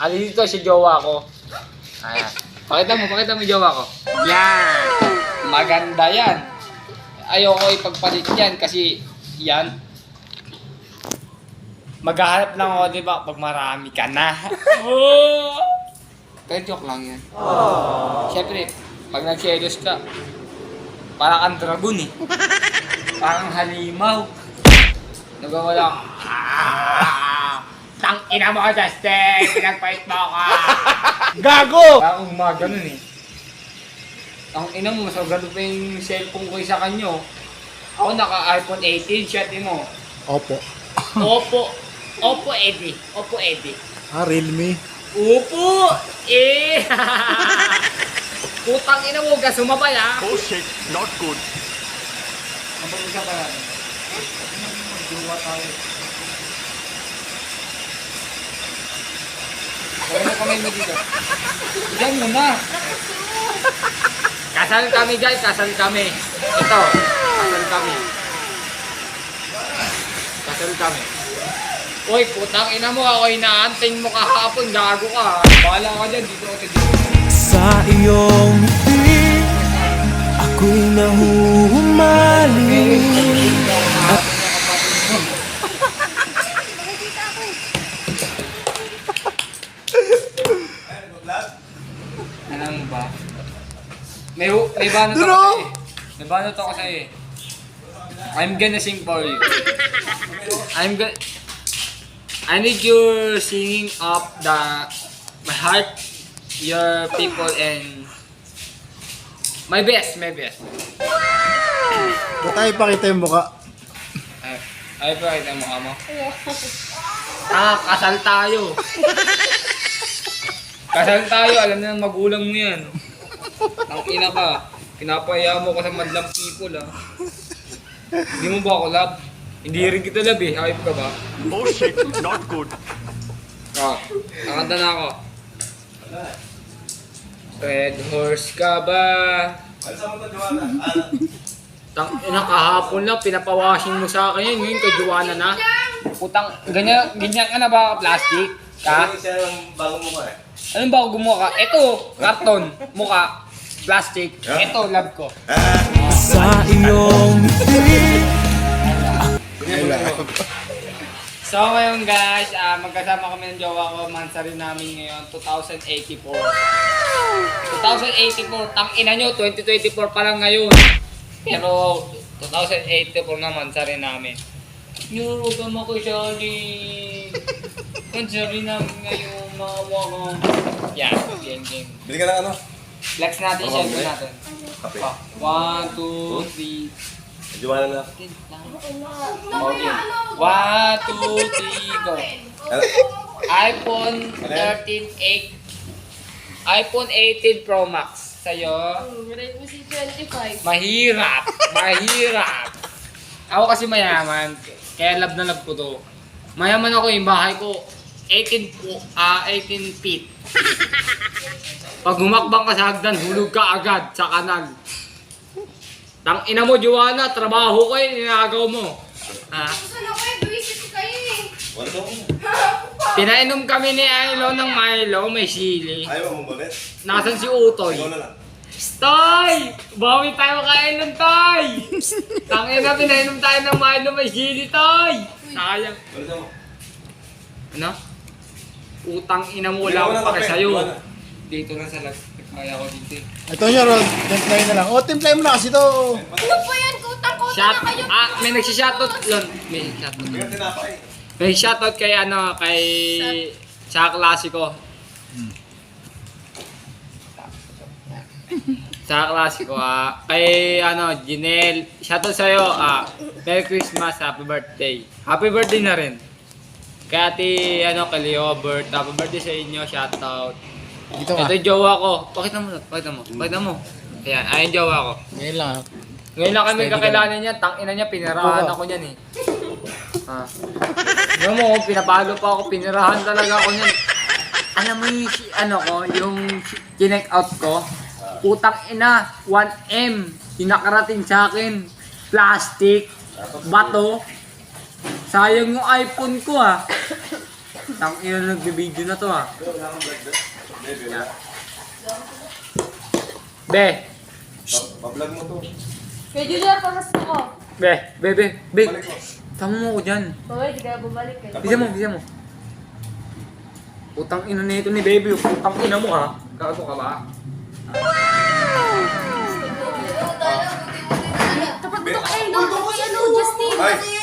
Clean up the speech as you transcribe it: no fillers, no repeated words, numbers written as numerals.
Ali dito si jowa ko. Ayan. Pakita mo yung jowa ko. Yan. Maganda yan. Ayoko ipagpalit yan kasi yan. Maghahanap lang ako, di ba? Pag marami ka na. Oh! Pero joke lang yan. Siyempre, pag nag-serious ka, parang kang dragon eh. Parang halimaw. Nagwawala ako. Tang ina mo, Justin! Pinagpait mo ako! Gago! Parang gumaganon eh. Tang ina mo, mas maganda pa yung cellphone ko sa kanyo. Ako naka-iPhone 18, shot mo. Opo. Opo, Eddie. Opo, Eddie. Realme. Opo! Eh! Putang ina mo, huwag ka sumabay ha! Oh shit, not good. Mapag-usapan natin. Magduwa tayo. Gawin mo kamay mo dito. Diyan mo na! Kasal kami guys, kasal kami. Ito, kasal kami. Kasal kami. Uy, putang ina mo, ako inaanting mo kahapon, gago ka. Bahala ka dyan, dito ako dito. Sa iyong ngiti, ako'y nahuhumaling. Alam mo ba? May banot ako sa'yo eh. May banot ako sa'yo eh. I'm gonna sing for you. I need your singing up my heart, your people, and my best. Ba't tayo pakita yung mukha? Ay pa, kita mo mo? Kasal tayo. Kasal tayo, alam na ng magulang mo yan. Ang ina ka, pinapaya mo ko sa madlang people ah. Hindi mo ba ako love? Hindi rin kita love eh, ayop ka ba? Oh shit, not good. Nakanta na ako. Red horse ka ba? Tang ina kahapon lang, pinapawashing mo sa akin yan, ngayon kay Joanna na. Putang, ganyan ka na ba plastic? Ka? Anong bago gumawa ka? Ito, karton, mukha, plastic. Ito, love ko. Sa iyong ngiti. So ngayon guys, magkasama kami ng jowa ko, mansari namin ngayon, 2084. 2084, tang ina nyo, 2024 pa lang ngayon. Pero 2084 na mansari namin. Yo, huwag ka makusyali. Mansari namin ngayon, mawa ka. Yan, game. Bili ka ng ano? Flex natin, syempre natin. Kape. 1, 2, 3. Medyo wala na. Okay. 1, 2, 3, go. iPhone 13, iPhone 18 Pro Max. Sa'yo? Redmi C25. Mahirap. Ako kasi mayaman. Kaya love na love ko to. Mayaman ako yung bahay ko. 18 feet. Pag humakbang ka sa hagdan, hulog ka agad sa kanal. Tang ina mo, Joanna, trabaho ko eh, ninagaw mo. Ha? Saan ako eh? Visit kayo eh. Wala daw. Pinainom kami ni Ailo ng Milo, may sili. Ayaw mo ulit? Nasaan si Utoy? Ikaw na lang. Toy! Bawi tayo kain ng Toy! Tangina, pinainom tayo ng Milo, may sili, Toy! Sayang. Wala daw mo. Ano? Utang ina mo, wala akong pake sa'yo. Dito lang sa lag. Kaya ko dito eh. Ito nyo, Rod. Templay na lang. Templay mo na kasi to. Ano po yan? Kutang-kuta Shot! na kayo. May nagsishoutout yun. May shoutout. Bigyan tinapay. May shoutout kay sa klasiko. Sa klasiko kay Jinel. Shoutout sa'yo. Merry Christmas, happy birthday. Happy birthday na rin. Kay ate kay Leo Bert. Happy birthday sa inyo, shoutout. Dito ka. Ito yung jowa ko. Pakita mo. Ayan, ayun jowa ko. Ngayon lang. Ngayon lang kami Steady ka kakailanan niya, tangina niya, pinirahan ako niyan eh. Alam mo, pinapalo pa ako, pinirahan talaga ako niyan. Alam mo yung kinek out ko, utang ina, 1M, pinakarating sa akin, plastic, bato, sayang yung iPhone ko Tang ina nagbibideo na to ah. Be. Pa-vlog mo to. Kaya Junior, pamas ko. Be. Tama mo ko dyan. Bawal, di ka bumalik eh. Bisa mo. Utang ina na ito ni baby. Utang ina mo ha. Kago ka ba? Tapat mo kayo, no? Ano, Justin? Ay!